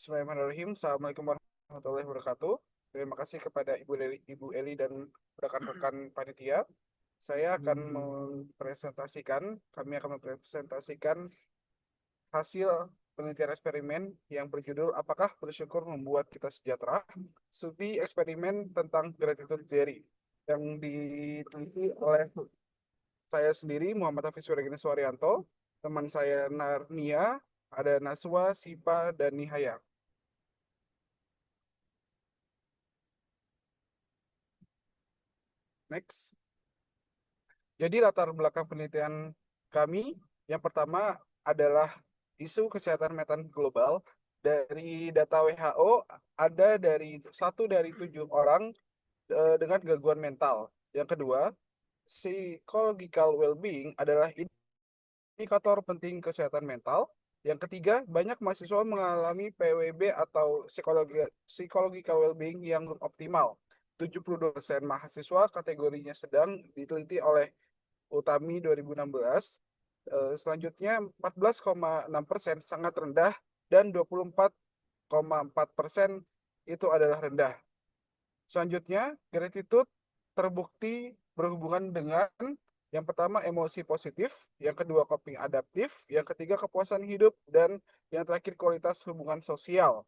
Bismillahirrahmanirrahim. Assalamualaikum warahmatullahi wabarakatuh. Terima kasih kepada Ibu Eli dan rekan-rekan panitia. Kami akan mempresentasikan hasil penelitian eksperimen yang berjudul Apakah Bersyukur Membuat Kita Sejahtera? Studi eksperimen tentang gratitude theory yang diteliti oleh saya sendiri, Muhammad Hafiz Wiregeni Suwaryanto, teman saya Narnia, ada Naswa, Sipa, dan Nihaya. Next. Jadi latar belakang penelitian kami, yang pertama adalah isu kesehatan mental global. Dari data WHO, ada satu dari 7 orang dengan gangguan mental. Yang kedua, psychological well-being adalah indikator penting kesehatan mental. Yang ketiga, banyak mahasiswa mengalami PWB atau psychological well-being yang belum optimal. 72% mahasiswa kategorinya sedang diteliti oleh Utami 2016. Selanjutnya 14,6% sangat rendah dan 24,4% itu adalah rendah. Selanjutnya, gratitude terbukti berhubungan dengan yang pertama emosi positif, yang kedua coping adaptif, yang ketiga kepuasan hidup, dan yang terakhir kualitas hubungan sosial.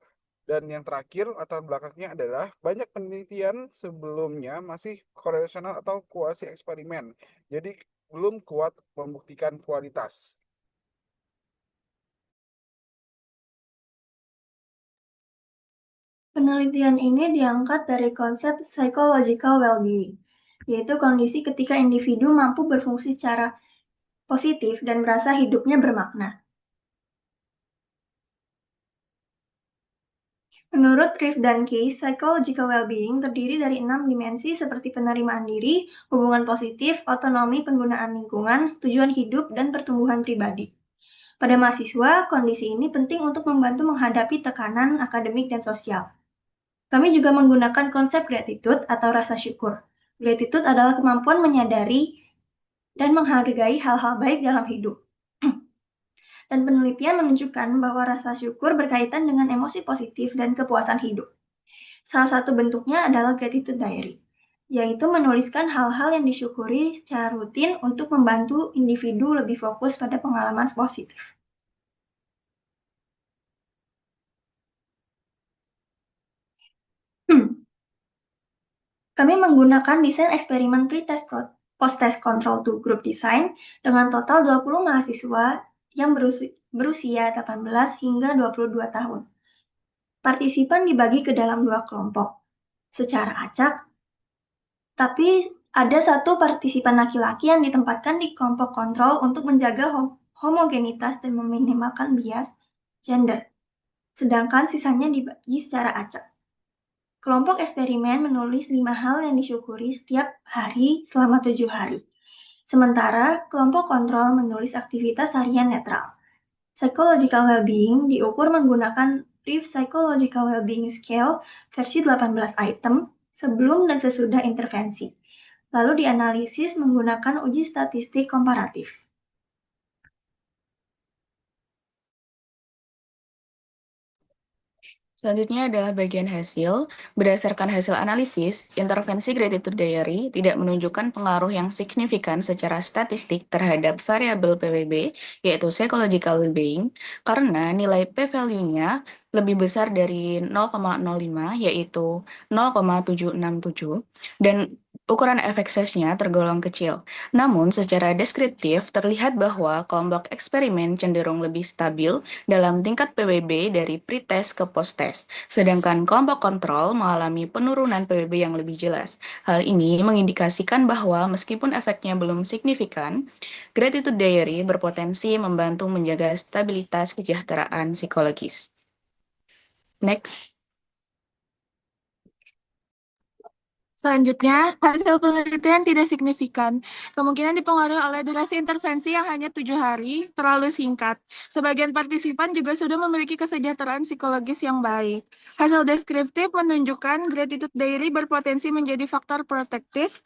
Dan yang terakhir latar belakangnya adalah banyak penelitian sebelumnya masih korelasional atau kuasi eksperimen. Jadi belum kuat membuktikan kualitas. Penelitian ini diangkat dari konsep psychological well-being, yaitu kondisi ketika individu mampu berfungsi secara positif dan merasa hidupnya bermakna. Menurut Riff dan Case, psychological well-being terdiri dari 6 dimensi seperti penerimaan diri, hubungan positif, otonomi penggunaan lingkungan, tujuan hidup, dan pertumbuhan pribadi. Pada mahasiswa, kondisi ini penting untuk membantu menghadapi tekanan akademik dan sosial. Kami juga menggunakan konsep gratitude atau rasa syukur. Gratitude adalah kemampuan menyadari dan menghargai hal-hal baik dalam hidup. Dan penelitian menunjukkan bahwa rasa syukur berkaitan dengan emosi positif dan kepuasan hidup. Salah satu bentuknya adalah gratitude diary, yaitu menuliskan hal-hal yang disyukuri secara rutin untuk membantu individu lebih fokus pada pengalaman positif. Kami menggunakan desain eksperimen pretest post-test control to group design dengan total 20 mahasiswa yang berusia 18 hingga 22 tahun. Partisipan dibagi ke dalam 2 kelompok secara acak, tapi ada satu partisipan laki-laki yang ditempatkan di kelompok kontrol untuk menjaga homogenitas dan meminimalkan bias gender, sedangkan sisanya dibagi secara acak. Kelompok eksperimen menulis 5 hal yang disyukuri setiap hari selama 7 hari. Sementara kelompok kontrol menulis aktivitas harian netral. Psychological well-being diukur menggunakan Brief Psychological Well-being Scale versi 18 item sebelum dan sesudah intervensi. Lalu dianalisis menggunakan uji statistik komparatif. Selanjutnya adalah bagian hasil. Berdasarkan hasil analisis, intervensi gratitude diary tidak menunjukkan pengaruh yang signifikan secara statistik terhadap variabel PWB, yaitu psychological well-being, karena nilai p-value-nya lebih besar dari 0,05, yaitu 0,767, dan ukuran efek size-nya tergolong kecil. Namun, secara deskriptif, terlihat bahwa kelompok eksperimen cenderung lebih stabil dalam tingkat PWB dari pretest ke posttest, sedangkan kelompok kontrol mengalami penurunan PWB yang lebih jelas. Hal ini mengindikasikan bahwa meskipun efeknya belum signifikan, gratitude diary berpotensi membantu menjaga stabilitas kesejahteraan psikologis. Next. Selanjutnya, hasil penelitian tidak signifikan. Kemungkinan dipengaruhi oleh durasi intervensi yang hanya 7 hari, terlalu singkat. Sebagian partisipan juga sudah memiliki kesejahteraan psikologis yang baik. Hasil deskriptif menunjukkan gratitude diary berpotensi menjadi faktor protektif,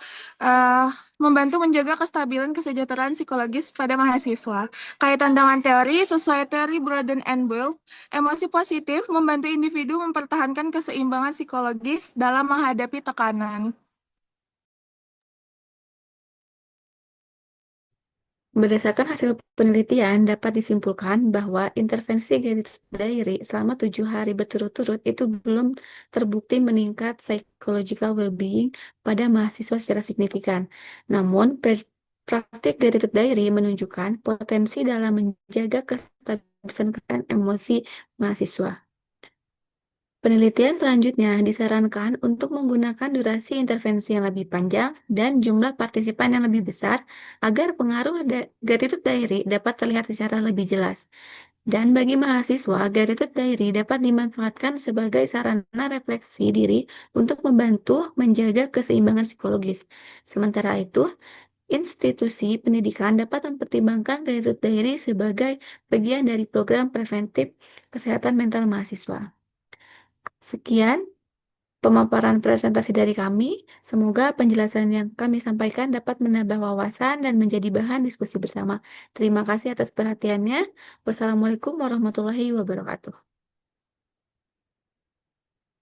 membantu menjaga kestabilan kesejahteraan psikologis pada mahasiswa. Kaitan dengan teori, sesuai teori Broden and Build, emosi positif membantu individu mempertahankan keseimbangan psikologis dalam menghadapi tekanan. Berdasarkan hasil penelitian, dapat disimpulkan bahwa intervensi gratitude diary selama 7 hari berturut-turut itu belum terbukti meningkat psychological well-being pada mahasiswa secara signifikan. Namun, praktik gratitude diary menunjukkan potensi dalam menjaga kestabilan emosi mahasiswa. Penelitian selanjutnya disarankan untuk menggunakan durasi intervensi yang lebih panjang dan jumlah partisipan yang lebih besar agar pengaruh gratitude diary dapat terlihat secara lebih jelas. Dan bagi mahasiswa, gratitude diary dapat dimanfaatkan sebagai sarana refleksi diri untuk membantu menjaga keseimbangan psikologis. Sementara itu, institusi pendidikan dapat mempertimbangkan gratitude diary sebagai bagian dari program preventif kesehatan mental mahasiswa. Sekian pemaparan presentasi dari kami. Semoga penjelasan yang kami sampaikan dapat menambah wawasan dan menjadi bahan diskusi bersama. Terima kasih atas perhatiannya. Wassalamualaikum warahmatullahi wabarakatuh.